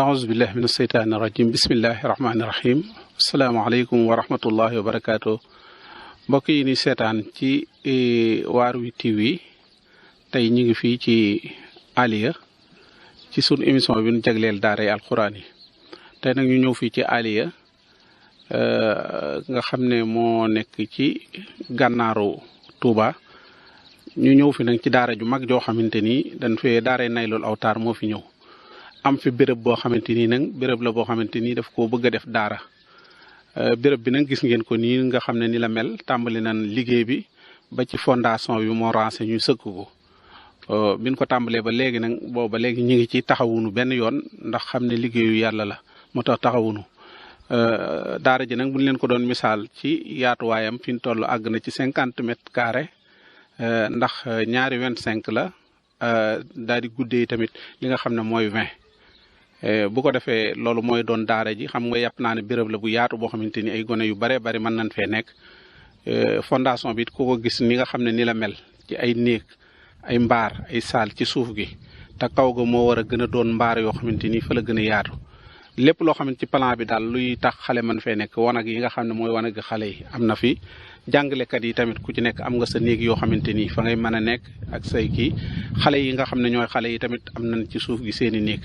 aousubillah min asheytaani irajim bismillahi rahmaanirahim asalaamaaleykum wa rahmatullahi wa barakaatu mbokk yi ni seetaan ci Waarwi TV tey ñu ngi fii ci Aliya ci sunu émission bi ñu jagleel daaray alxuraan yi tey nag ñu ñëw fii ci Aliya nga xam ne moo nekk ci gànnaaru Touba ñu ñëw fi nag ci daara ju mag joo xamante ni dañ fee daaray Naylul Awtaar moo fi ñëw am fi béréb boo xamante ni nag béréb la boo xamante ni daf koo bëgg a def daara béréb bi nag gis ngeen ko nii nga xam ne ni la mel tàmbali nan liggéey bi ba ci fondation bi moo rancé ñu sëkk ko biñ ko tàmbalee ba léegi nag booba léegi ñu ngi ci taxawunu benn yoon ndax xam ne liggéeyu yàlla la moo tax taxawunu daara ji nag buñ leen ko doon misaal ci yaatuwaayam fi ñu toll àgg na ci 50 mètres carrés ndax ñaari 25 la daal di guddee tamit li nga xam ne mooy 20 bu ko defee loolu mooy doon daara ji xam nga yàpp naa ne béréb la bu yaatu boo xamante ni ay gone yu bare bari mën nañ fee nekk fondation bi ku ko gis ni nga xam ne ni la mel ci ay néeg ay mbaar ay saal ci suuf gi te kaw ga moo war a gën a doon mbaar yoo xamante ni fa la gën a yaatu lépp loo xamante ci plan bi daal luy tax xale mën fee nekk wanag yi nga xam ne mooy wanag xale yi am na fi jàngalekat yi tamit ku ci nekk am nga sa néeg yoo xamante ni fa ngay mën a nekk ak say kii xale yi nga xam ne ñooy xale yi tamit am nañ ci suuf gi seeni néeg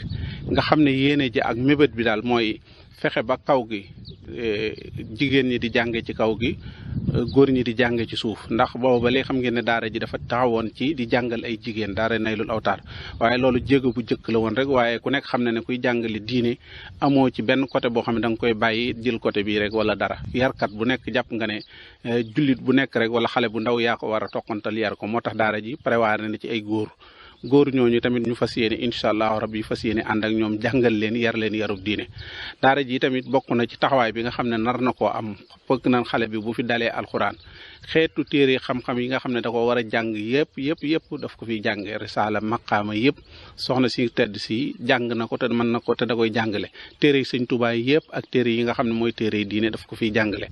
nga xam ne yéene ji ak mébét bi daal mooy fexe ba kaw gi jigéen ñi di jànge ci kaw gi góor ñi di jànge ci suuf ndax boobu ba léegi xam ngeen ne daara ji dafa taxawoon ci di jàngal ay jigéen daara Naylul Awtaar waaye loolu jéego bu jëkk la woon rek waaye ku nekk xam ne ne kuy jàngale diine amoo ci benn côté boo xam ne da nga koy bàyyi jël côté bii rek wala dara yarkat bu nekk jàpp nga ne jullit bu nekk rek wala xale bu ndaw yaa ko war a toqantal yar ko moo tax daara ji prévoir na ci ay góor ñooñu tamit ñu fas yéene incha allahu rabbi fas yéene ànd ak ñoom jàngal leen yar leen yarub diine daara ji tamit bokk na ci taxawaay bi nga xam ne nar na koo am bëgg nañ xale bi bu fi dalee alxuraan xeetu téere xam-xam yi nga xam ne da ko war a jàng yëpp daf ko fiy jàng risaala maqaama yëpp soxna si tedd si jàng na ko te mën na ko te da koy jàngale téere yi sëñ Tuubaa yëpp ak téere yi nga xam ne mooy téere yi diine daf ko fiy jàngale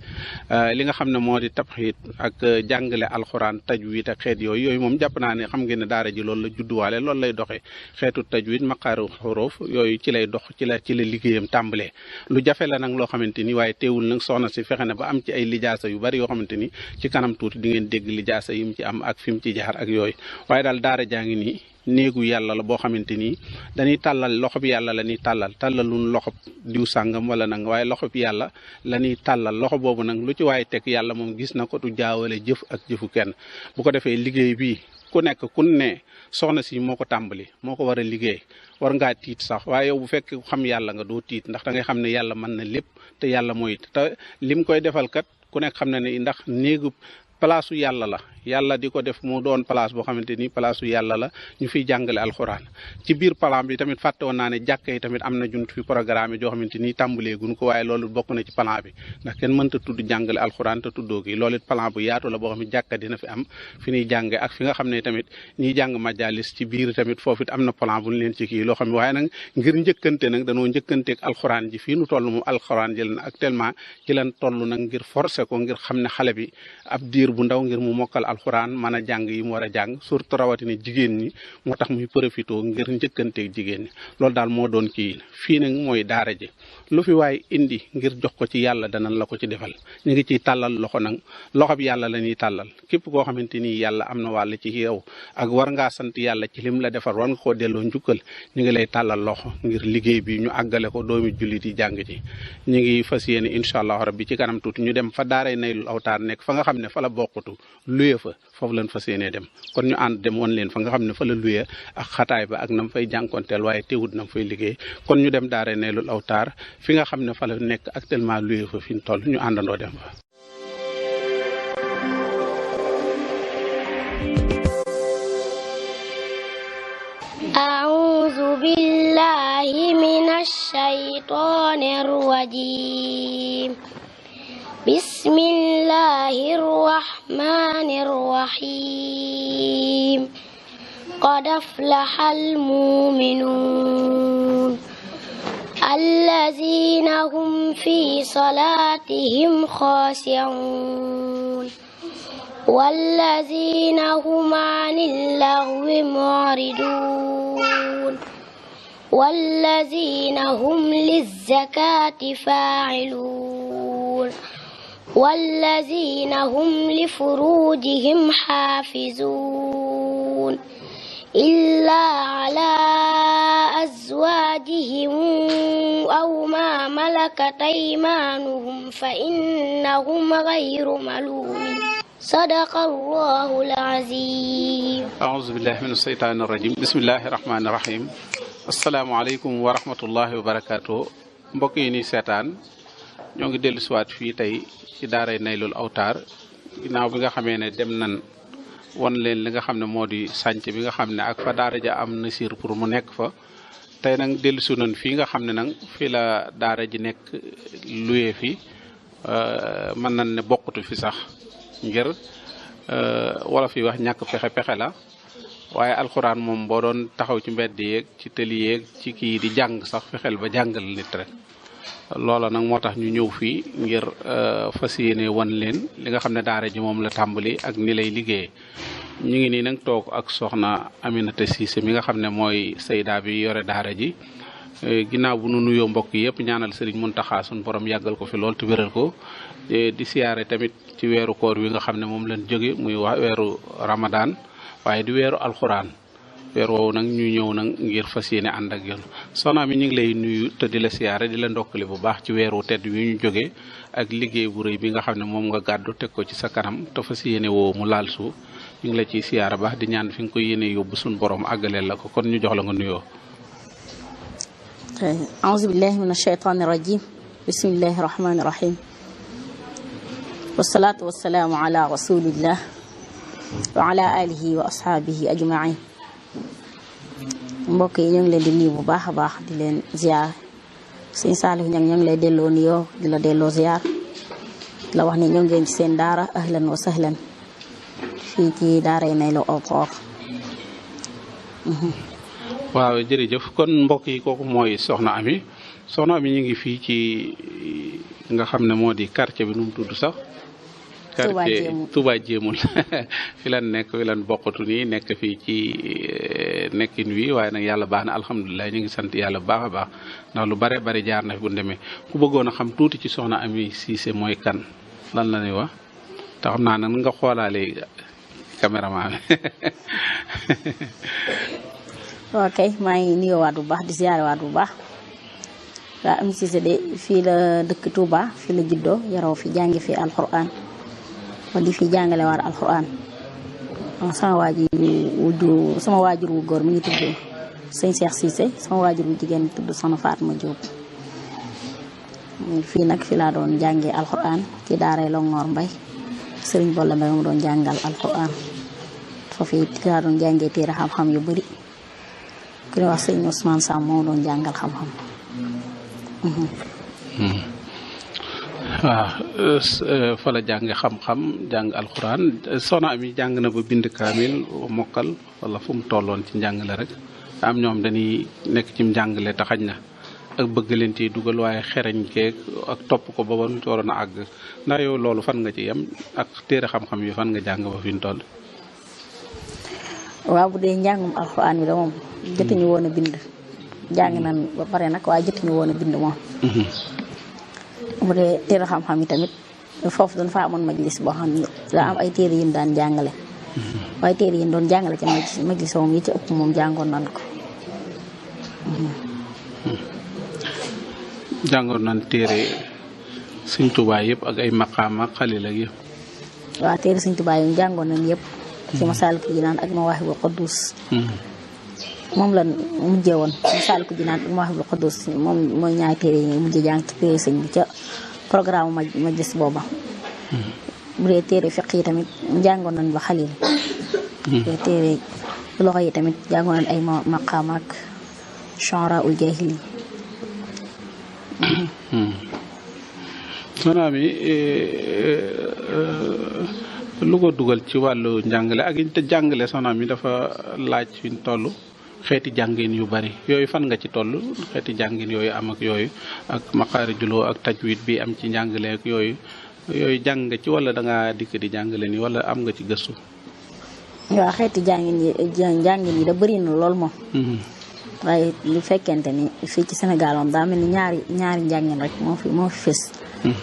li nga xam ne moo di tabxiit ak jàngale alxuraan tajwiid ak xeet yooyu moom jàpp naa ne xam ngeen ne daara ji loolu la judduwaale loolu lay doxee xeetu tajwiid maqaaru xuruuf yooyu ci lay dox ci la liggéeyam tàmbalee lu jafe la nag loo xamante ni waaye teewul nag soxna si fexe na ba am ci ay lijaasa yu bari yoo xamante ni ci kanam tuuti di ngeen dégg lijaasa yi mu ci am ak fi mu ci jaar ak yooyu waaye daal daara jaa ngi nii néegu yàlla la boo xamante ni dañuy tàllal loxo bi yàlla la ñuy tàllalun loxo diw sàngam wala nag waaye loxo bi yàlla la ñuy tàllal loxo boobu nag lu ci waaye teg yàlla moom gis na ko du jaawale jëf ak jëfu kenn bu ko defee liggéey bi ku nekk ku ne soxna si moo ko tàmbali moo ko war a liggéey war ngaa tiit sax waaye yow bu fekkee xam yàlla nga doo tiit ndax da ngay xam ne yàlla mën na lépp te yàlla mooy te lim koy defal kat ku nekk xam na ne ndax néegu palaasu yàlla la yàlla di ko def mu doon place boo xamante ni palaasu yàlla la ñu fiy jàngale alxuraan ci biir plan bi tamit fàtte woon naa ne jàkka yi tamit am na junt fi programme yi joo xamante ni tàmbaleegun ko waaye loolu bokk na ci plan bi ndax kenn mënta tudd jàngale alxuraan te tuddoo gi loolu it plan bu yaatu la boo xam ne jàkka dina fi am fi ñuy jànge ak fi nga xam ne tamit ñiy jàng majalis ci biir tamit foofu it am na plan bu ñu leen ci kii loo xam ne waaye nag ngir njëkkante nag danoo njëkkanteeg alxuraan ji fii nu toll moom alxuraan jël na actuellement ci lan toll nag ngir forcer ko ngir xam ne xale bi ab diir bu ndaw ngir mu mokkal alxuraan mën a jàng yi mu war a jàng surtout rawatina jigéen ñi moo tax muy profité ngir njëkkanteeg jigéen ñi loolu daal moo doon kii fii nag mooy daara ji lu fi waaye indi ngir jox ko ci yàlla danañ la ko ci defal ñu ngi ciy tàllal loxo nag loxo bi yàlla la ñuy tàllal képp koo xamante ni yàlla am na wàll ci yow ak war ngaa sant yàlla ci lim la defar war nga koo delloo njukkal ñu ngi lay tàllal loxo ngir liggéey bi ñu àggale ko doomi jullit yi jàng ci ñu ngi fas yéene incha allah rabbi ci kanam tuuti ñu dem fa daaray Naylul Awtaar nekk fa nga xam ne fa la bokkatu luye fa foofu lañ fas yéene dem kon ñu ànd dem woon leen fa nga xam ne fa la luye ak xataay ba ak nam fay jànkonteel waaye teewut nam fay liggéey kon ñu dem daaray Naylul Awtaar fi nga xam ne fa la nekk actuellement luye fa fi ñu toll ñu àndandoo dem fa. أعوذ بالله من الشيطان الرجيم بسم الله الرحمن الرحيم قد أفلح المؤمنون الذين هم في صلاتهم خاشعون والذين هم عن اللغو معرضون والذين هم للزكاة فاعلون والذين هم لفروجهم حافظون إلا على أزواجهم أو ما ملكت أيمانهم فإنهم غير ملومين صدق الله العظيم أعوذ بالله من الشيطان الرجيم بسم الله الرحمن الرحيم asalaamaaleykum wa rahmatullahi wa barakaatu mbokk yi ni seetaan ñoo ngi dellu siwaat fii tey ci daaray Naylul Awtar ginnaaw bi nga xamee ne dem nan wan leen li nga xam ne moo di sànc bi nga xam ne ak fa daara ja am nasir pour mu nekk fa tey nag dellu si nañ fii nga xam ne nag fii la daara ji nekk luye fi mën nañ ne bokkatu fi sax ngir wala fi wax ñàkk pexe la waaye alxuraan moom boo doon taxaw ci mbedd yeeg ci tëli yeeg ci kii di jàng sax fexeel ba jàngal nit rek loola nag moo tax ñu ñëw fii ngir fas yéene wan leen li nga xam ne daara ji moom la tàmbali ak ni lay liggéeyee ñu ngi nii nag toog ak soxna Aminata Cissé mi nga xam ne mooy sayda bi yore daara ji ginnaaw bu nu nuyoo mbokk yëpp ñaanal Serigne Mountakha suñu borom yàggal ko fi lool te wéral ko di siyaare tamit ci weeru koor wi nga xam ne moom lañ jóge muy weeru Ramadan waaye di weeru alxuraan weer woowu nag ñu ñëw nag ngir fas yéene ànd ak yoon soxna mi ñu ngi lay nuyu te di la siyaare di la ndokkale bu baax ci weeru tedd wi ñu jógee ak liggéey bu rëy bi nga xam ne moom nga gàddu teg ko ci sa kanam te fas yéene woo mu laal suuf ñu ngi la ciy siyaare baax di ñaan fi nga ko yéene yóbbu suñu borom àggaleel la ko kon ñu jox la nga nuyoo. أعوذ بالله من الشيطان الرجيم بسم الله الرحمن الرحيم والصلاة والسلام على رسول الله وعلى آله وأصحابه أجمعين mbokk yi ñu ngi leen di nuyu bu baax a baax di leen ziar sëñ Saliou ñang ñu ngi lay delloo nuyoo di la delloo ziar di la wax ne ñoo ngeen ci seen daara ahlan wa sahlan fii ci daaray Naylul Awtar. waaw jërëjëf kon mbokk yi kooku mooy soxna Ami ñu ngi fii ci nga xam ne moo di quartier bi nu mu tudd sax. quartier Touba Jéemul fi lan nekk fi lan bokkatu nii nekk fii ci nekkin wi waaye nag yàlla baax na alhamdulilah ñu ngi sant yàlla bu baax a baax ndax lu bare bari jaar na fi bu demee ku bëggoon a xam tuuti ci soxna Ami Cissé mooy kan lan la ñuy wax te xam naa nag nga xoolaale caméraman ok maa ngi nuyoowaat bu baax di ziyaarewaat bu baax waa Ami Cissé de fii la dëkk Touba fii la juddoo yaroo fi jàngi fi alxuraan ma di fi jàngale waar alxuraan sama waajur wu góor mi ngi tudd sëñ Cheikh Cissé sama waajur wu jigéen tudd Soxna Fatma Diop fii nag fi laa doon jàngee alxuraan ci daaray Longoor Mbay sëriñ Bolla Mbay moom doon jàngal alxuraan foofu fi laa doon jàngee téere xam-xam yu bari ku ne wax sëñ Ousmane Sam moom doon jàngal xam-xam. waaw fa la jàng xam-xam jàng alxuraan soxna Ami jàng na ba bind kaamil mokkal wala fu mu tolloon ci njàngale rek am ñoom dañuy nekk ci njàngale te xaj na ak bëgg leen ci dugal waaye xereñ keeg ak topp ko ba woon waroon a àgg ndax yow loolu fan nga ci yem ak téere xam-xam yi fan nga jàng ba fi mu toll. waaw bu dee njàngum alxuraan bi da moom jotuñu woon a bind jàng nañ ba pare nag waaye jotuñu woon a bind moom. bu dee téere xam-xam yi tamit foofu dañ fa amoon majlis boo xam ne daa am ay téere yu ñu daan jàngale waaye téere yi ñu doon jàngale ci majlis moom yi ci ëpp moom jàngoon nañ ko. jàngoon nañ téere Sëñ Tuubaa yëpp ak ay maqaama xalil ak yëpp. waaw téere Sëñ Tuubaa yi jàngoon nañ yëpp. ci Masaalikul Jinaan ak Mawaahibul Quddus. moom la mujjee woon Masaalikul Jinaan ak Mawaahibul Quddus moom mooy ñaari téere yi mujjee jàng ci téere sëñ bi ca programme majlis booba. bu dee téere fiq yi tamit jàngoon nañ ba xalil. téere loxo yi tamit jàngoon nañ ay maqaama ak shu'araa'ul jaahili. soxna mi lu ko dugal ci wàllu njàngale ak te jàngale soxna mi dafa laaj fi ñu toll xeeti jàngin yu bari yooyu fan nga ci toll xeeti jàngin yooyu am ak yooyu ak maqaarijuloo ak tajwid bi am ci njàngale ak yooyu jàng nga ci wala da ngaa dikk di jàngale nii wala am nga ci gëstu. waaw xeeti jàngin yi da bëri na lool moom. waaye lu fekkente ni fii ci Sénégal moom daa mel ni ñaari njàngin rek moo fi fës.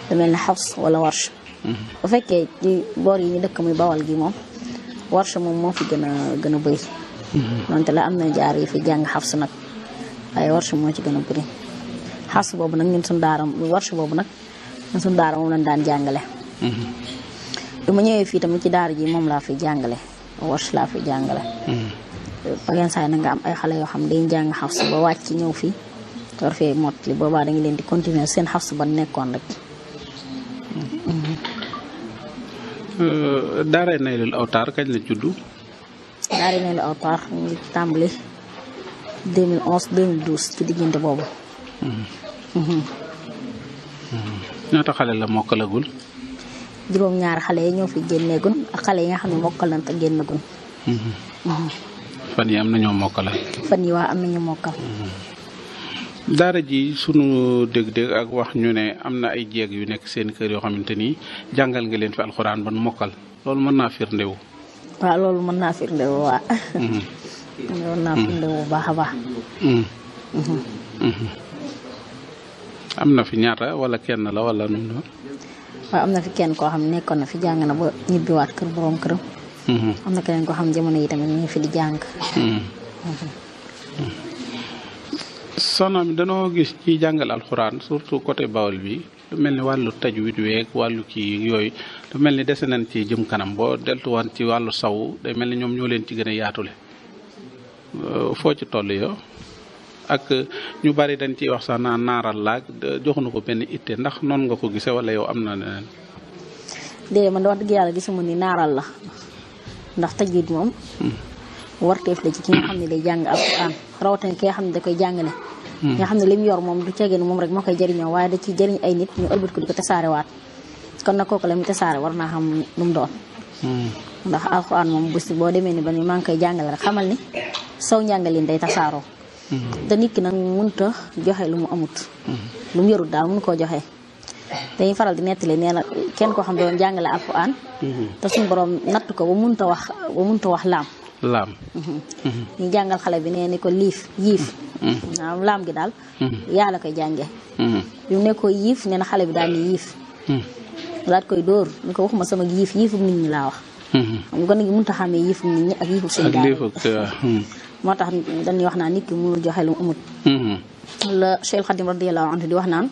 lu mel ni Hafs wala Warsh. bu fekkee ci boor yi ñu dëkk muy Bawal gi moom Warsh moom moo fi gën a bëri. donte la am na jaar yi fi jàng Hafs nag waaye Warsh moo ci gën a bëri. Hafs boobu nag ñun suñu daara Warsh boobu nag ñun suñu daara moom lañ daan jàngale. bi ma ñëwee fii tamit ci daara ji moom laa fi jàngale Warsh laa fi jàngale. ba yenn saa yi na nga am ay xale yoo xam dañuy jàng Hafs ba wàcc ñëw fii war fee mottali boobaa da nga leen di continuer seen Hafs ba nekkoon rek. Daaray Naylul Awtaar kañ la juddu. Daaray Naylul Awtaar ñu ngi tàmbali 2011 2012 ci diggante boobu. ñaata xale la mokkalagul. juróom-ñaari xale yi ñoo fi génneegun ak xale yi nga xam ne mokkal nañ te génnagun. fan yi am na ñoo mokkal. fan yi waa am na ñu mokkal. daara ji sunu dégg-dégg ak wax ñu ne am na ay jéeg yu nekk seen kër yoo xamante ni jàngal nga leen fi alxuraan ban mokkal loolu mën naa firndewu. waaw loolu mën naa firndewu waa. mën naa firndewu bu baax a baax. am na fi ñaata wala kenn la wala nu mu. waaw am na fi kenn koo xam ne nekkoon na fi jàng na ba ñibbiwaat kër borom këram. am na keneen koo xam jamono yi tamit ñu ngi fi di jàng. soxna mi danoo gis ci jàngal alxuraan surtout côté Bawol bi lu mel ni wàllu tajwid weeg wàllu kii yooyu lu mel ni dese nañ ci jëm kanam boo deltuwaan ci wàllu saw day mel ni ñoom ñoo leen ci gën a yaatule foo ci toll yow ak ñu bari dañ ciy wax sax naa naaral laag joxuñu ko benn itte ndax noonu nga ko gisee wala yow am na leneen. déedéet man de wax dëgg yàlla gisuma ni naaral la ndax tajwid moom. warteef la ci ki nga xam ne day jàng alxuraan rawatina ki nga xam ne da koy jàngale. nga xam ne li mu yor moom du ceegee moom rek moo koy jëriñoo waaye da ciy jëriñ ay nit ñu ëlbat ko di ko tasaarewaat kon nag kooku la mu tasaare war naa xam lu mu doon. ndax alxuraan moom bés boo demee ni ba ni maa ngi koy jàngale rek xamal ni saw njàngaleen day tasaaroo. te nit ki nag mënut a joxe lu mu amut. lu mu yorut daal mënu koo joxe. dañuy faral di nettali nee na kenn koo xam doon jàngale alxuraan. te suñu borom natt ko ba mënut a wax laam. ñu jàngal xale bi nee ni ko yiif. waaw laam gi daal. yàlla koy jàngee. bi mu ne ko yiif nee na xale bi daal ni yiif. daal koy dóor ni ko waxuma sama yiifum nit ñi laa wax. xam nga nag mënut a xamee yiifum nit ñi ak yiifum seen daal moo tax dañuy wax naan nit ki mënul joxe lu mu amut. la Cheikh Khadim radiyallahu anhu di wax naan.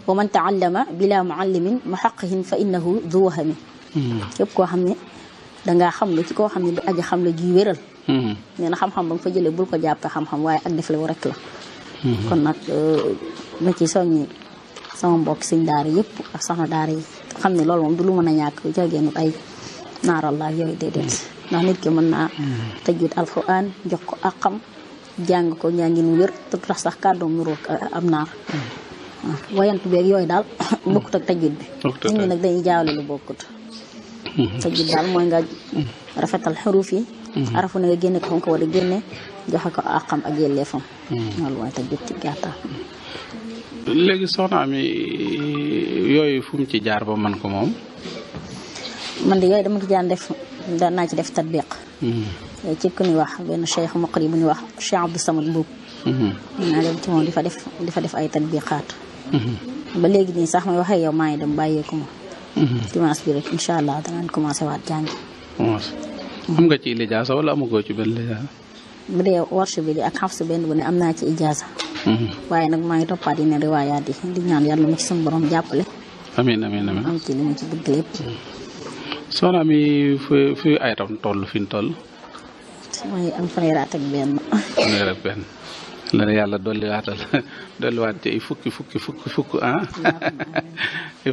wa man taallama bila muallimin muhaqqihin fa innahu du wahami. képp koo xam ne dangaa xam lu ci koo xam ne du aji xam la juy wéral. nee na xam-xam ba nga fa jëlee bul ko jàppee xam-xam waaye ak def la rek la. kon nag ma ci soññi sama mbokk sëñ daara yëpp ak soxna daara yi xam ne loolu moom du lu mën a ñàkk jagéenu ay naaral la yooyu déedéet ndax nit ki mën naa tajwid alxuraan jox ko ak xam jàng ko njàngin wér te tax sax kàddoom nuroog am naar. wayantu beeg yooyu daal bokkut ak tajwid bi. nit ñi nag dañuy jaawale lu bokkut. tajwid daal mooy nga rafetal xuruf yi. arafu na nga génne ko fa nga ko war a génne joxe ko ak xam ak yelleefam. loolu mooy tajwid ci gàttal. léegi soxna mi yooyu fu mu ci jaar ba man ko moom. man de yooyu dama ko jaan def daan naa ci def tatbiq. ci ku ñuy wax benn cheikh muqri bu ñuy wax Cheikh Abdou Samad Mbuub. naa dem ci moom di fa def ay tatbiqaat. ba léegi nii sax may waxee yow maa ngi dem bàyyeeku ma. dimanche bi rek incha allah danaan commencé waat jàngi. am nga ci lijaasa wala amagoo ci benn lijaasa. bu dee warsh bi ak xafs benn bu ne am naa ci ijaasa. waaye nag maa ngi toppaat yeneen riwaayaat yi di ñaan yàlla ma ci sama borom jàppale. amiin am ci li ma ci bëgg lépp. soxna mi fi ay tam toll fi mu toll. mooy am fanweeri at ak benn. fanweeri ak benn la yàlla dolliwaat ci fukki ah.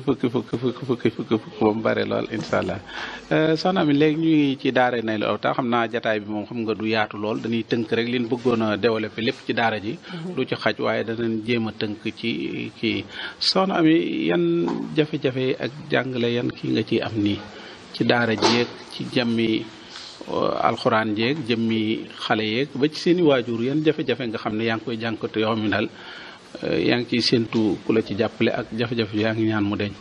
fukki ba mu bare lool incha allah soxna mi léegi ñu ngi ci daara Naylul Awtaar xam naa jataay bi moom xam nga du yaatu lool dañuy tënk rek liñ bëggoon a développé lépp ci daara ji. du ci xaj waaye danañ jéem a tënk ci kii soxna mi yan jafe-jafe ak jàngale yan kii nga ciy am nii ci daara jeeg ci jàmmi alxuraan jeeg jëmmi xale yeeg ba ci seen i waajur yan jafe-jafe nga xam ne yaa ngi koy jànkuwante yoo xam ne daal yaa ngi ciy séentu ku la ci jàppale ak jafe-jafe yaa ngi ñaan mu deñ.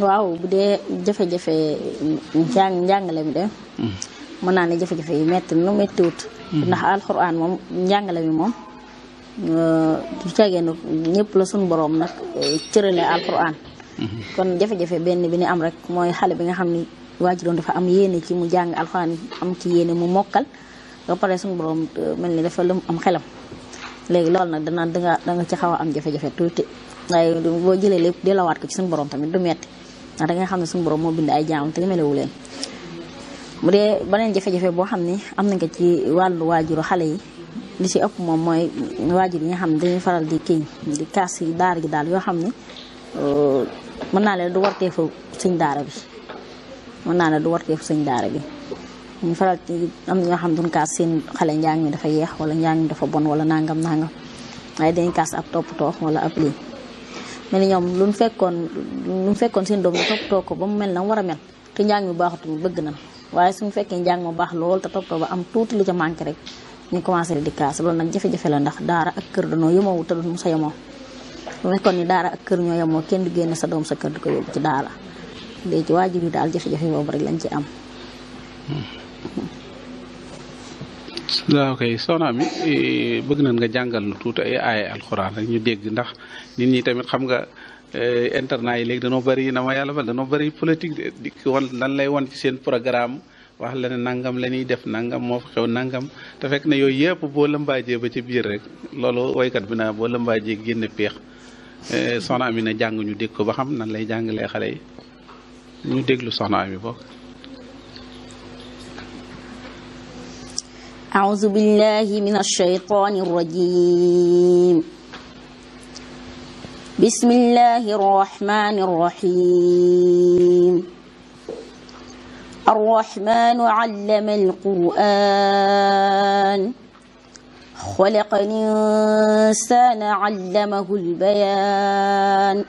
waaw bu dee jafe-jafe njàngale mi de. mën naa ne jafe-jafe yi metti nu mettiwut ndax alxuraan moom njàngale mi moom du cagee nag ñëpp la suñu borom nag cërale alxuraan kon jafe-jafe benn bi ni am rek mooy xale bi nga xam ni waajuroon dafa am yéene ci mu jàng alxuraan am ci yéene mu mokkal ba pare suñu borom mel ni dafa lëm am xelam léegi loolu nag danga ci xaw a am jafe-jafe tuuti waaye boo jëlee lépp delloowaat ko ci suñu borom tamit du metti ndax da nga xam ne suñu borom moo bind ay jaamam te melewu leen bu dee beneen jafe-jafe boo xam ne am nañ ko ci wàllu waajuru xale yi li ci ëpp moom mooy waajur yi nga xam ne dañuy faral di kaas yi daara gi daal yoo xam ne mën naa leen du warteefu sëñ daara bi mën naa ne du warteefu sëñ daara bi ñu faral ci am ñoo xam duñ kaas seen xale njàng mi dafa yeex wala njàng mi dafa bon wala nangam waaye dañuy kaas ab toppatoo wala ab lii mel ni ñoom lu mu fekkoon seen doom ñu toppatoo ko ba mu mel na war a mel te njàng mi baaxutul bëgg na waaye suñu fekkee njàng ma baax lool te toppatoo ba am tuuti lu ca manqué rek ñu commencé di kaas loolu nag jafe-jafe la ndax daara ak kër dañoo yemoo te duñ sa yemoo bu fekkoon ni daara ak kër ñoo yemoo kenn du génn sa doom sa kër di ko yóbbu ci daara léegi ci waajur yi daal jafe-jafe boobu rek lañ ci am. waaw kay soxna mi bëgg nañ nga jàngal lu tuuti ay aaya alxuraan rek ñu dégg ndax nit ñi tamit xam nga internet yi léegi danoo bëri na ma yàlla fal danoo bëri politique di wan lan lay wan ci seen programme wax la ne nangam la ñuy def nangam moo fa xew nangam te fekk ne yooyu yëpp boo lëmbaajee ba ci biir rek loolu woykat bi naa boo lëmbaajee génne peex soxna Ami na jàng ñu dégg ko ba xam nan lay jàngalee xale yi ñu déglu soxna Ami bokk. أعوذ بالله من الشيطان الرجيم بسم الله الرحمن الرحيم الرحمن علم القرآن خلق الإنسان علمه البيان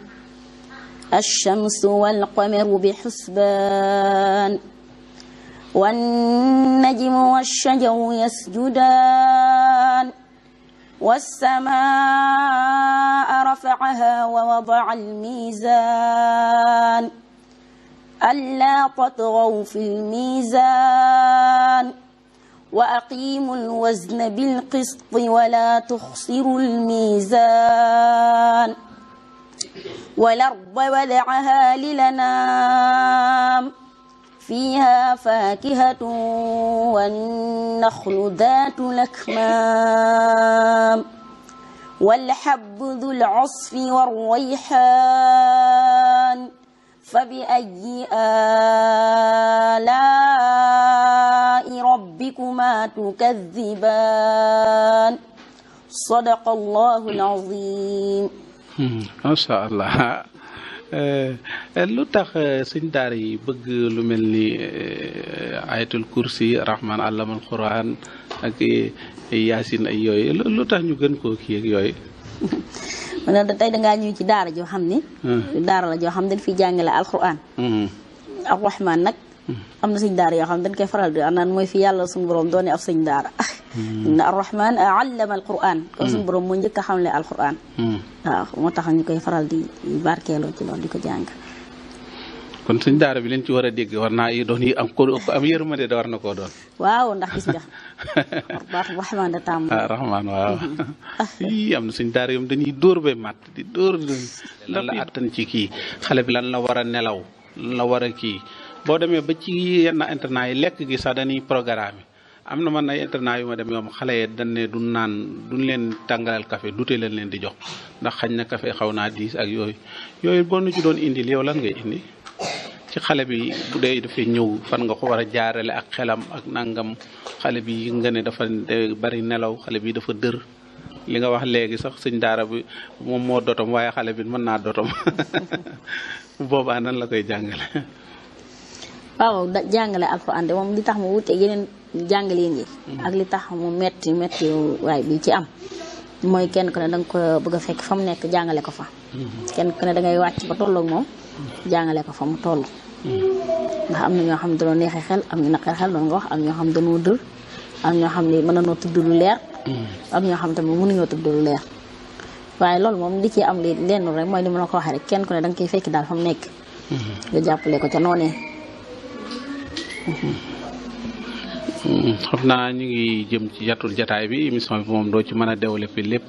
الشمس والقمر بحسبان والنجم والشجر يسجدان والسماء رفعها ووضع الميزان ألا تطغوا في الميزان وأقيموا الوزن بالقسط ولا تخسروا الميزان والأرض وضعها للأنام فيها فاكهة والنخل ذات الأكمام والحب ذو العصف والريحان فبأي آلاء ربكما تكذبان صدق الله العظيم. ما شاء الله. lu tax suñ daara yi bëgg lu mel ni ayatul kursi rahman allamal quran ak yaasin ay yooyu lu tax ñu gën koo kii ak yooyu. man da tey dangaa ñëw ci daara joo xam ni. daara la joo xam dañ fiy jàngale alquran. ak rahman nag. am na suñ daara yoo xam dañ koy faral di naan mooy fi yàlla suñu borom doone ab suñ daara. inna arrahman allama alquran kon suñu borom moo njëkk a xamle alquran. waaw moo tax ñu koy faral di barkeeloo ci loolu di ko jàng. kon suñ daara bi leen ci war a dégg war naa yi doon yi am ko am yërmande da war na koo doon. waaw ndax gis nga baax rahman da tàmm. rahman waaw. yii am na suñ daara yoom dañuy dóor bay matt di dóor. lan la attan ci kii xale bi lan la war a nelaw lan la war a kii boo demee ba ci yenn internat yi lekk gi sax dañuy programme am na man ay internat yu ma dem yoom xale yi dañ ne duñ naan duñ leen tàngalal café dute leen di jox ndax xañ na café xaw naa diis ak yooyu boo nu ci doon indil yow lan ngay indi ci xale bi bu dee dafay ñëw fan nga ko war a jaarale ak xelam ak nangam xale bi nga ne dafa bari nelaw xale bi dafa dër li nga wax léegi sax sëñ daara bi moom moo dotom waaye xale bi mën naa dotom boobaa nan la koy jàngale. waaw jàngale alxuraan de moom li tax mu wute yeneen jàngaleen yi ak li tax mu metti waaye bi ci am mooy kenn ku ne danga ko bëgg a fekk fa mu nekk jàngale ko fa kenn ku ne dangay wàcc ba tolloog moom jàngale ko fa mu toll ndax am na ñoo xam ne dañoo neexee xel am ñu naqar xel doon nga wax am ñoo xam dañoo dër am ñoo xam ne mën nañoo tudd lu leer am ñoo xam tamit mënuñoo tudd lu leer waaye loolu moom li ci am li lenn rek mooy li ma la ko waxee rek kenn ku ne danga koy fekk daal fa mu nekk nga jàppale ko ca noonee xam naa ñu ngi jëm ci yatul jataay bi émission bi moom doo ci mën a développer lépp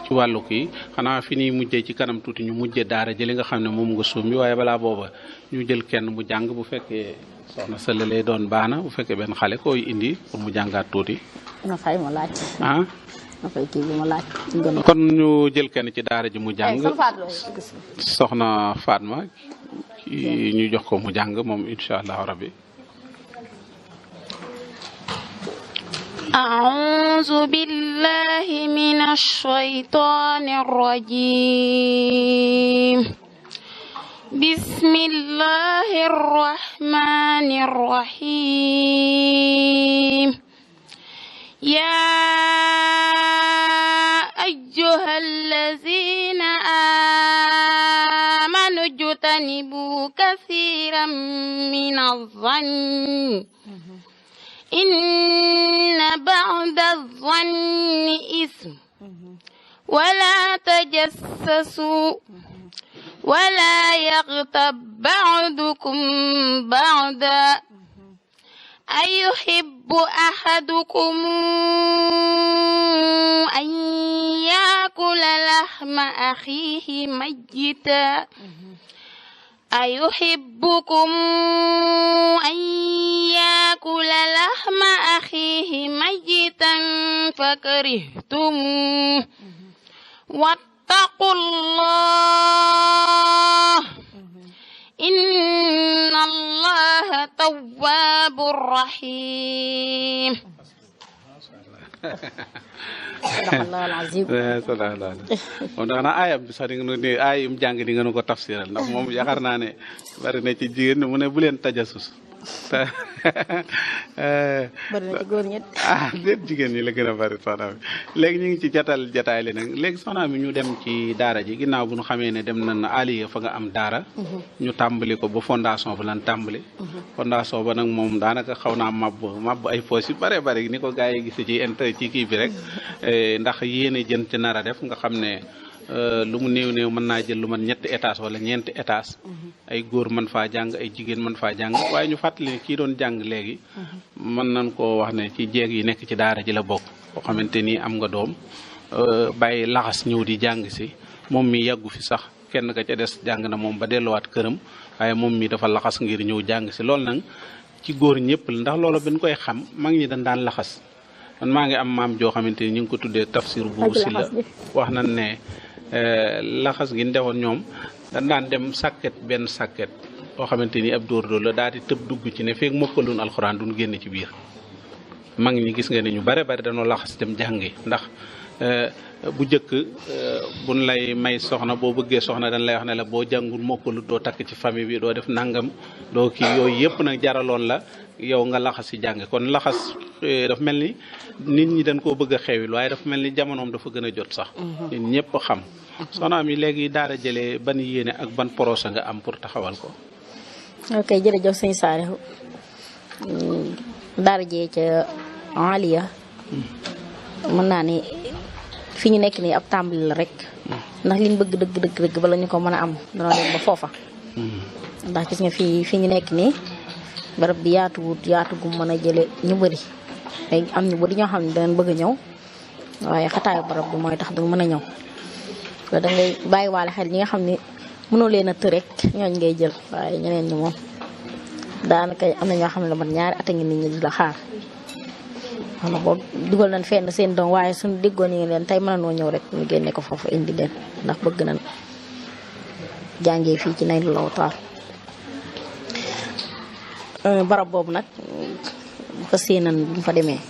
ci wàllu kii xanaa fi ñuy mujjee ci kanam tuuti ñu mujjee daara jëli nga xam ne moom nga sumbi waaye balaa booba ñu jël kenn mu jàng bu fekkee soxna Sële lay doon baax na bu fekkee benn xale koy indi pour mu jàngaat tuuti. na fay ma laaj. ah. na fay kii bi ma laaj. kon ñu jël kenn ci daara ji mu jàng. soxna Fatma ñu jox ko mu jàng moom incha allahu rabbi. أعوذ بالله من الشيطان الرجيم بسم الله الرحمن الرحيم يا أيها الذين آمنوا اجتنبوا كثيرا من الظن إن بعد الظن إثم ولا تجسسوا ولا يغتب بعضكم بعضا أيحب أحدكم أن يأكل لحم أخيه ميتا أيحبكم أن يأكل لحم أخيه ميتا فكرهتموه واتقوا الله إن الله تواب رحيم sadaqallahul azim. moom da xanaa aayam bi sax di nga ne aayam jàng di nga nu ko tafsiral ndax moom yaakaar naa ne bari na ci jigéen ñi mu ne bu leen tajasus bari na ci góor ñi. déet jigéen ñi la gën a bari soxna bi léegi ñu ngi ci jataay li nag léegi soxna mi ñu dem ci daara ji ginnaaw bu ñu xamee ne dem nañ Aliya fa nga am daara. ñu tàmbali ko ba fondation ba lan tàmbali. fondation ba nag moom daanaka xaw naa màbb ay poos yu bare bari ni ko gars yi gisee ci ci kii bi rek ndax yéene jën ci nar a def nga xam ne lu mu néew mën naa jël lu man ñetti étage wala ñeenti étage ay góor mën faa jàng ay jigéen mën faa jàng waaye ñu fàttali ne kii doon jàng léegi mën nañ koo wax ne ci jeeg yi nekk ci daara ji la bokk koo xamante ni am nga doom bàyyi laxas ñëw di jàng si moom mi yàggu fi sax kenn ka ca des jàng na moom ba delluwaat këram waaye moom mi dafa laxas ngir ñëw jàng si loolu nag ci góor ñëpp la ndax loolu bin koy xam mag ñi dañ daan laxas man maa ngi am maam joo xamante ni ñu ngi ko tuddee tafsir bu si la wax nañ ne laxas gi ndewoon ñoom dañ daan dem sàkket benn sàkket boo xamante ni ab dóor la daal di tëb dugg ci ne feeg mokkaluun alxuraan duñ génn ci biir mag ñi gis nga ne ñu bare bari dañoo laxas dem jàngi ndax bu njëkk buñ lay may soxna boo bëggee soxna dañ lay wax ne la boo jàngul mokkalut doo takk ci famille bi doo def nangam doo kii yooyu yëpp nag jaraloon la yow nga laxas si jàng kon laxas dafa mel ni nit ñi dañ koo bëgg a xewil waaye dafa mel ni jamonoom dafa gën a jot sax nit ñëpp xam soxna mi léegi daara jëlee ban yéene ak ban projet nga am pour taxawal ko. ok jërëjëf sëñ Saalihu daara jee ca Aliya mën naa ni fi ñu nekk nii ab tàmbali la rek ndax liñ bëgg dëgg bala ñu ko mën a am danoo dem ba foofa ndax gis nga fi ñu nekk nii barab bi yaatu gu mën a jële ñu bëri léegi am ñu bëri ñoo xam ne danañ bëgg a ñëw waaye xataayu barab bi mooy tax du mën a ñëw da ngay bàyyi waale xel ñi nga xam ne mënoo leen a të rek ñooñ ngay jël waaye ñeneen ñi moom daanaka am na ñoo xam ne la man ñaari at a ngi nit ñi di la xaar xam nga boo dugal nañ fenn seen doom waaye suñu déggoon ni leen tey mën noo ñëw rek ñu génne ko foofu indi leen ndax bëgg nañ jàngee fii ci Naylul Awtaar barab boobu nag fa séenan bu ñu fa demee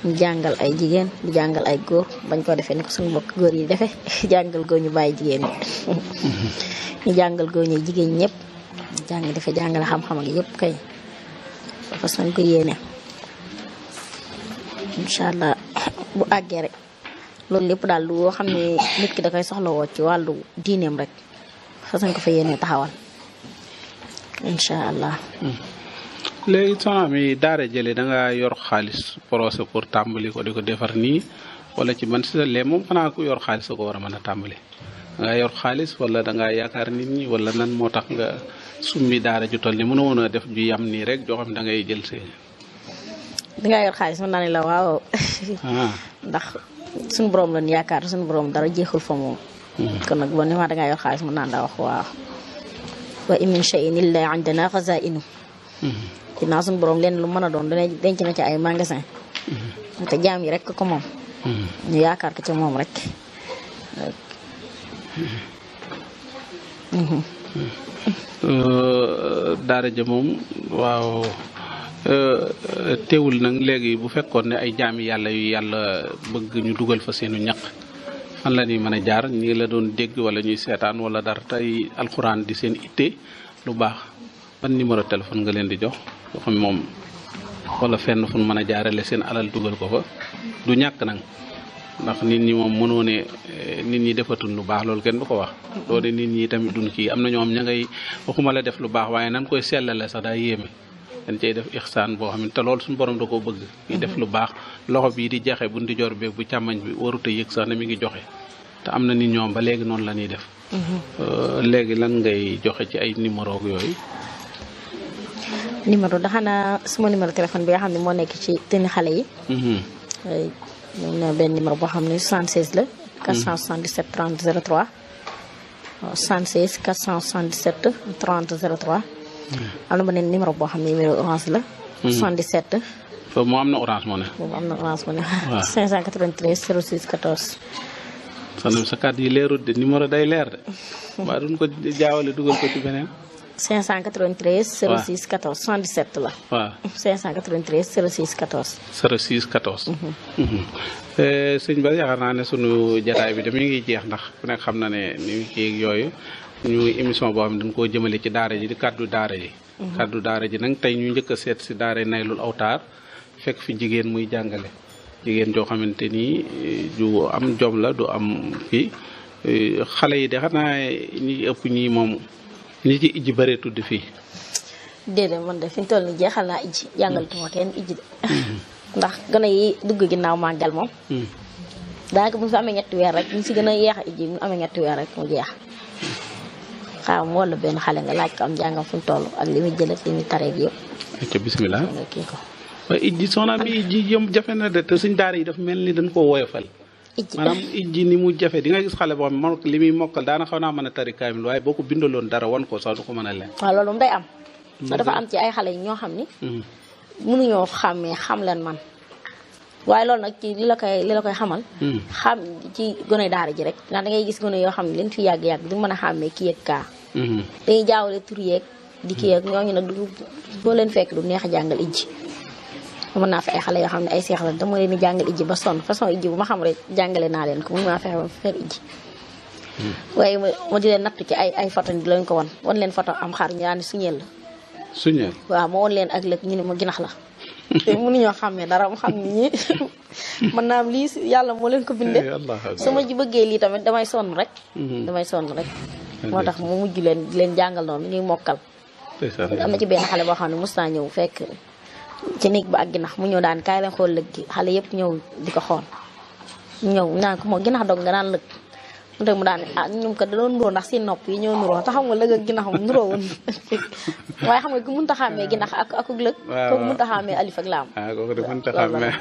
ñu jàngal ay jigéen di jàngal ay góor bañ ko defee ni ko suñu mbokk góor yi defee jàngal góor ñu bàyyi jigéen ñi ñu jàngal góor ñi jigéen ñi ñëpp jàngale xam-xam ak yëpp kay dafa suñ ko yéene incha allah bu àggee rek loolu lépp daal lu xam ne nit ki da koy soxlawoo ci wàllu diineem rek fa suñ ko fa yéene taxawal incha allah. léegi soxna mi daara jële da nga yor xaalis procès pour tàmbali ko di ko defar nii wala ci man si lee moom xanaa ku yor xaalis ko war a mën a tàmbali da nga yor xaalis wala da nga yaakaar nit ñi wala nan moo tax nga summi daara ju toll ni mënu woon a def ju yam nii rek joo xam ne da ngay jël see. dangaa yor xaalis mën naa ne la waaw ndax suñu borom lañ yaakaar suñu borom dara jeexul fa moom kon nag boo ne ma dangaa yor xaalis mën naa la wax waaw wa in min shay'in illa indana xazaa'inu ginnaaw suñu borom leen lu mën a doon dana denc na ci ay magasin te jaam yi rek ko moom ñu yaakaar ko ci moom rek daara ja moom waaw teewul nag léegi bu fekkoon ne ay jaami yàlla yu yàlla bëgg ñu dugal fa seenu ñaq fan la ñuy mën a jaar ñi la doon dégg wala ñuy seetaan wala dara tey alxuraan di seen itte lu baax ban numéro téléphone nga leen di jox yoo xam moom wala fenn fu mën a jaarale seen alal dugal ko fa du ñàkk nag ndax nit ñi moom mënoo ne nit ñi defatul lu baax loolu kenn du ko wax loolu nit ñi tamit duñ kii am na ñoom ña ngay waxuma la def lu baax waaye nan koy sellale sax daa yéeme dañ cay def ixsaan boo xam ne te loolu suñu borom da koo bëgg yi def lu baax loxo bii di joxe bu ndi jor beeg bu càmmañ bi warut a yëg sax ne mi ngi joxe te am na nit ñoom ba léegi noonu la ñuy def léegi lan ngay joxe ci ay numéro yooyu numéro da xanaa suma numéro téléphone bi nga xam ne moo nekk ci tëni xale yi ñu ne benn numéro boo xam ne 76 la 477 30 03 76 477 30 03 am na beneen numéro boo xam ne numéro orange la 77 foofu moo am na orange moo ne boobu am na orange moo ne 593 06 14 sa carte yi leerut de numéro day leer de waa duñ ko jaawale dugal ko ci beneen 593 06 14 77 la. waaw 593 06 14. 06 14. sëñ Ba yaakaar naa ne sunu jataay bi mi ngi jeex ndax ku nekk xam na ne ni ngi kii yooyu ñu émission boo xam ne dañ koo jëmale ci daara ji di kaddu daara ji. kaddu daara ji nag tey ñu njëkk a seet si daara Naylul Awtaar fekk fi jigéen muy jàngale jigéen joo xamante ni ju am jom la du am kii xale yi de xanaa ñi ëpp ñii moom. ñi ci ijji bëree tudd fii. déedéet man de fi ñu toll nii jeexal naa ijji jàngalatuma kenn ijji de. ndax gën a yi dugg ginnaaw màggal moom. daanaka bu ñu fi amee ñetti weer rek ñu si gën a yeex a ijji bu ñu amee ñetti weer rek mu jeex. xaaral ma wala benn xale nga laaj ko am jàngam fu mu toll ak li muy jël ak li muy taree ak yëpp. ayca bisimilah. kii ko. waaye ijji soxna bi ijji yom jafe na de te suñ daara yi dafa mel ni dañ koo woyofal. maanaam ijji ni mu jafe di nga gis xale boo xam ne li muy mokkal daana xaw naa mën a tari kaamil waaye boo ko bindaloon dara wan ko sax du ko mën a leen. waaw loolu moom day am. dafa am ci ay xale yi ñoo xam ni. mënuñoo xàmmee xam leen man. waaye loolu nag ci li la koy xamal. xam ci gone daara ji rek ndax da ngay gis gone yoo xam ne leen fi yàgg-yàgg du mën a xàmmee kii ak kaa. dañuy jaawale tur yeeg di kii ak ñooñu nag du boo leen fekk du neex a jàngal ijji. mën naa fi ay xale yoo xam ne ay seex la dama leen di jàngal ijji ba sonn façon ijji bu ma xam rek jàngale naa leen ko mun maa fexe ba fer ijji waaye ma di leen natt ci ay photo di leen ko wan leen photo am xar ñu daan suñeel la suñeel waaw ma wan leen ak lëg ñu ne ma ginax la te mënuñoo xàmmee dara mu xam ni ñi mën naa am lii yàlla moo leen ko bindee su ma ji bëggee lii tamit damay sonn rek moo tax mu mujj leen di leen jàngal noonu ñuy mokkal am na ci benn xale boo xam ne mos naa ñëw fekk ci néeg ba ak ginax mu ñëw daan kaay leen xool lëg gi xale yëpp ñëw di ko xool ñëw naan ko moo ginax dog nga naan lëg mu teg mu daan ñoom kat da doon nuroo ndax seen nopp yi ñoo nuroo te xam nga lëg ak ginax moom nuroo woon waaye xam nga ku mënut a xàmmee ginax ak lëg kooku mënut a xàmmee alif ak laam kooku de mënut a xàmmee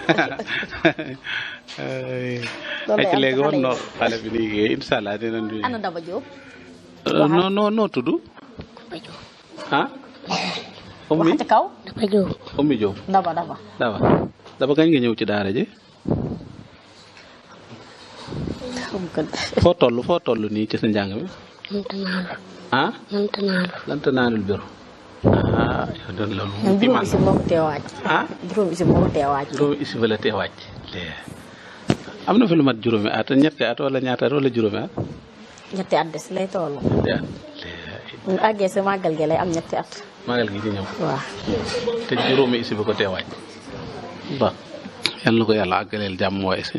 ak léegi woon no xale bi nii incha allah dinañ ana Daba Diop noo tudd ah Oumy waxati kaw Daba Diop. Oumy Diop. Daba kañ nga ñëw ci daara ji. foo toll nii ci sa njàng mi. ah. lantanaalul biru. ah yow doon loolu. moom juróomi isi moo ko teewaaj. ah juróomi isi moo ko teewaaj. juróomi isi ba la teewaaj. am na fi lu mat juróomi at ñetti at wala ñaata at wala juróomi at. ñetti at des lay toll. ñetti at. mu àggee sa màggal gi lay am ñetti at. màggal gi di ñëw. waaw. te juróomi isi ba ko teewaaj. ba yal na ko yàlla àggaleel jàmm waaye si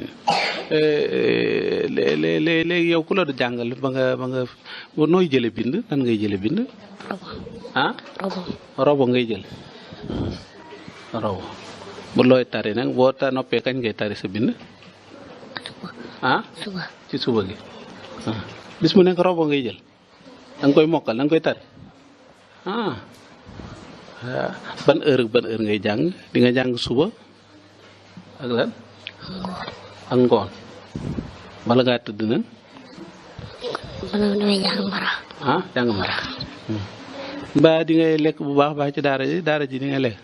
léegi yow ku la du jàngal ba nga nooy jële bind nan ngay jële bind. ah. robo ngay jël. robo bu looy tari nag boo noppee kañ ngay tari sa bind. ah. ci suba gi. bis mu nekk robo ngay jël. da nga koy mokkal da nga koy tari. ban heure ngay jàng di nga jàng suba ak lan ak ngoon bala ngaa tëdd nag bala damay jàng mara jàng mara mbaa di ngay lekk bu baax ci daara ji di nga lekk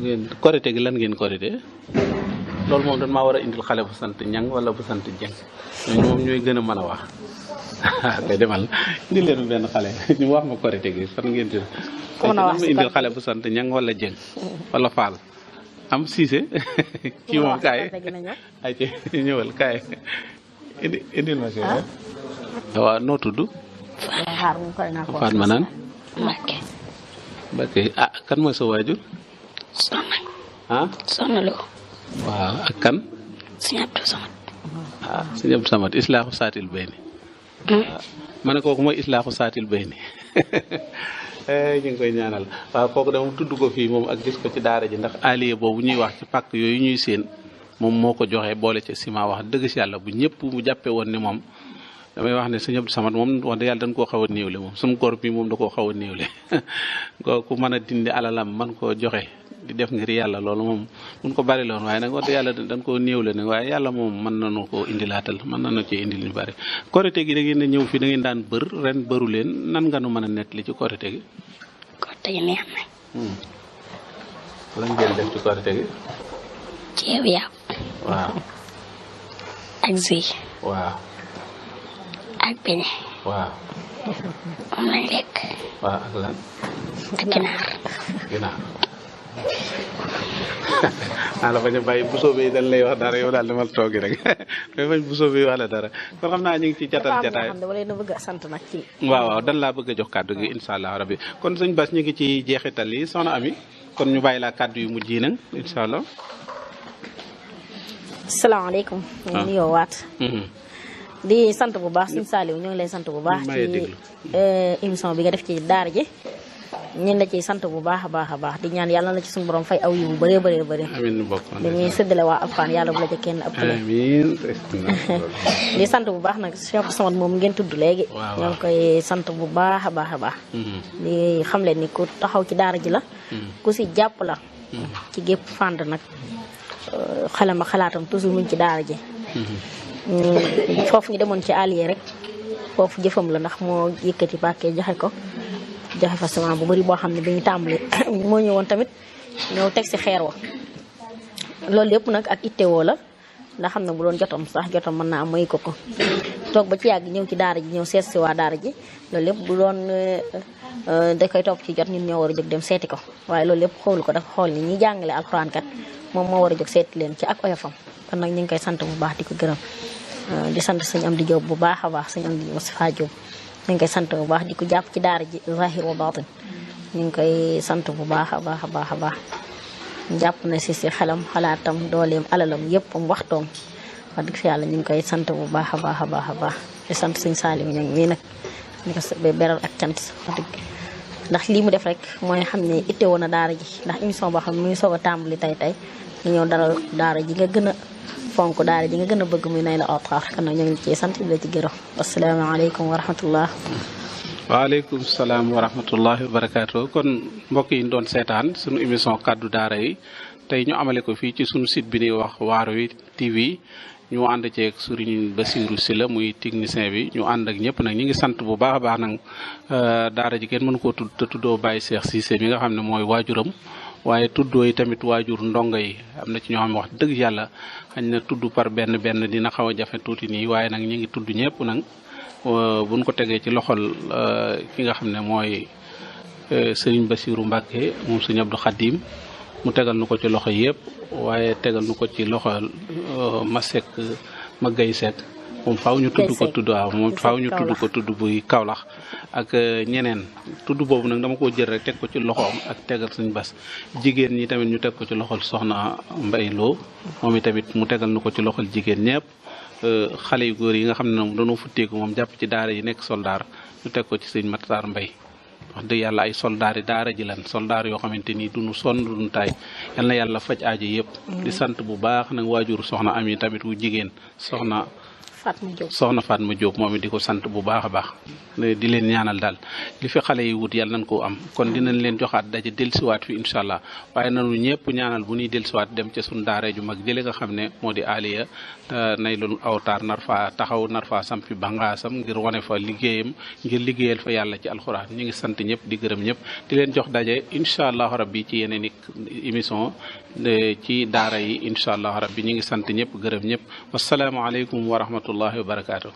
ngeen korite gi lan ngeen korite loolu moom dañ maa war a indil xale bu sant ñang wala bu sant jeng ñooñu moom ñooy gën a mën a wax kay demal indi leen benn xale ñu wax ma korite gi fan ngeen di ma indil xale bu sant ñang wala jeng wala faal am siise kii moom kaay ay ci ñëwal kaay indil ma si waaw noo tudd faat ma naan Mbacke kan mooy sa waajur soxna Lo waaw ak kan Sëñ Abdou Samad Sëñ Abdou Samad islaaxu saatil bayni ma ne kooku mooy islaaxu saatil bayni ñu ngi koy ñaanal waaw kooku dama tudd ko fii moom ak gis ko ci daara ji ndax allié boobu ñuy wax ci pàkk yooyu ñuy seen moom moo ko joxe boole ca ciment wax dëgg si yàlla bu ñëpp mu jàppee woon ni moom damay wax ne Sëñ Abdou Samad moom wax dëgg yàlla dañ koo xaw a néewle moom suñu góor bi moom da koo xaw a néewle kooku mën a dindi alalam man koo joxe di def ngir yàlla loolu moom mun ko bari loon waaye nag wax dëgg yàlla dañ koo néewle nag waaye yàlla moom mën nañu koo indilaatal mën nañu ci indil ñu bari korite gi da ngeen a ñëw fi da ngeen daan bër ren bëru leen nan nga nu mën a nettali ci korite gi korite gi neex na lan ngeen def ci korite gi ceebu yàpp waaw ak zi waaw ak beñe waaw moom lañ lekk waaw ak lan ak ginaar la bañ a bàyyi bu soobee dañ lay wax dara yow daal demal toogi rek mais bañ bu soobee wax la dara kon xam naa ñu ngi ci jatal jataay waaw dañ laa bëgg a jox kàddu gi incha allah rabbi kon sëñ Bass ñu ngi ci jeexital yi soxna Ami kon ñu bàyyi laa kàddu yu mujj yi nag incha allah. asalaamaaleykum. ñu nuyoo waat. di sant bu baax suñu Saliou ñu ngi lay sant bu baax. ci émission bi nga def ci daara ji. ñun la ciy sant bu baax a baax di ñaan yàlla na ci suñu borom fay aw yu bëree bëri. amiin bokk dañuy séddale waa Alxuraan yàlla bu la ca kenn ëppale. amiin. di sant bu baax nag Cheikh Samad moom ngeen tudd léegi. ñoo ngi koy sant bu baax a baax. di xam leen ni ku taxaw ci daara ji la. ku si jàpp la. ci gépp fànn nag xelam ak xalaatam toujours muñ ci daara ji. foofu ñu demoon ci allié rek foofu jëfam la ndax moo yëkkati pàkkee joxe ko. joxe fa semence bu bëri boo xam ne bi ñu tàmbali moo ñëwoon tamit ñëw teg si xeer wa loolu yëpp nag ak ittewoo la ndax xam ne bu doon jotom mën naa am may ko toog ba ci yàgg ñëw ci daara ji ñëw seet si waa daara ji loolu yëpp bu doon da koy topp ci jot ñun ñoo war a jóg dem seeti ko waaye loolu yëpp xoolu ko dafa xool ni ñi jàngale alxuraan kat moom moo war a jóg seeti leen ci ak oyofam kon nag ñu ngi koy sant bu baax di ko gërëm di sant sëñ Amdi Diop bu baax a baax sëñ Amdi Moustapha Diop ñu ngi koy sant bu baax di ko jàpp ci daara ji zahir wa batin ñu ngi koy sant bu baax a baax jàpp na si xelam xalaatam dooleem alalam yëpp am waxtoom wax dëgg fi yàlla ñu ngi koy sant bu baax a baax di sant sëñ Saliou ñu ngi mii nag ñu ko beral ak cant wax dëgg ndax lii mu def rek mooy xam ne itte woon na daara ji ndax émission boo xam ne mu ngi soog a tàmbali tey ñu ñëw dara daara ji nga gën a fonk daara ji nga gën a bëgg muy nay la Awtar kon nag ñu ngi ciy sant di la ci gërëm asalaamaaleykum wa rahmatullah. waaleykum salaam wa rahmatullahi wa barakaatu kon mbokk yi ñu doon seetaan sunu émission kaddu daara yi tey ñu amale ko fii ci sunu site bi ñuy wax Waarwi TV ñu ànd ceeg Serigne Bassirou Sylla muy technicien bi ñu ànd ak ñëpp nag ñu ngi sant bu baax a baax nag daara ji kenn mënu koo tudd te tuddoo Baye Cheikh Cissé mi nga xam ne mooy waajuram. waaye tuddoo yi tamit waajur ndongo yi am na ci ñoo xam ne wax dëgg yàlla xañ na tudd par benn dina xaw a jafe tuuti nii waaye nag ñu ngi tudd ñëpp nag buñ ko tegee ci loxol ki nga xam ne mooy Serigne Bassirou Mbacke moom Serigne Abdou Khadim mu tegal nu ko ci loxo yëpp waaye tegal nu ko ci loxol Magay Seck moom faaw ñu tudd ko tudd waaw moom faaw ñu tudd ko tudd buy Kaolack ak ñeneen tudd boobu nag dama ko jël rek teg ko ci loxoom ak tegal suñ bas jigéen ñi tamit ñu teg ko ci loxol soxna Mbay Lo moom i tamit mu tegal nu ko ci loxol jigéen ñëpp xale yu góor yi nga xam ne moom dañoo futteeku moom jàpp ci daara yi nekk soldaar ñu teg ko ci sëñ Matar Mbay wax dëgg yàlla ay soldaar yi daara ji lan soldaar yoo xamante ni duñu sonn duñu taay yal na yàlla faj aajo yëpp di sant bu baax nag waajur soxna Ami tamit wu jigéen soxna Fatma Diop soxna Fatma Diop moom it di ko sant bu baax a baax di leen ñaanal daal li fi xale yi wut yàlla nañ koo am kon dinañ leen joxaat daje dellusiwaat fi incha allah waaye nanu ñëpp ñaanal bu ñuy dellusiwaat dem ca suñu daara ju mag jële nga xam ne moo di Aliya Naylul Awtaar nar faa taxaw nar faa sampi bangaasam ngir wane fa liggéeyam ngir liggéeyal fa yàlla ci alxuraan ñu ngi sant ñëpp di gërëm ñëpp di leen jox daje incha allah rabbi ci yeneen i émission ci daara yi incha allah rabbi ñu ngi sant ñëpp gërëm ñëpp wasalaamaaleykum wa rahmatullahi wa barakaatu.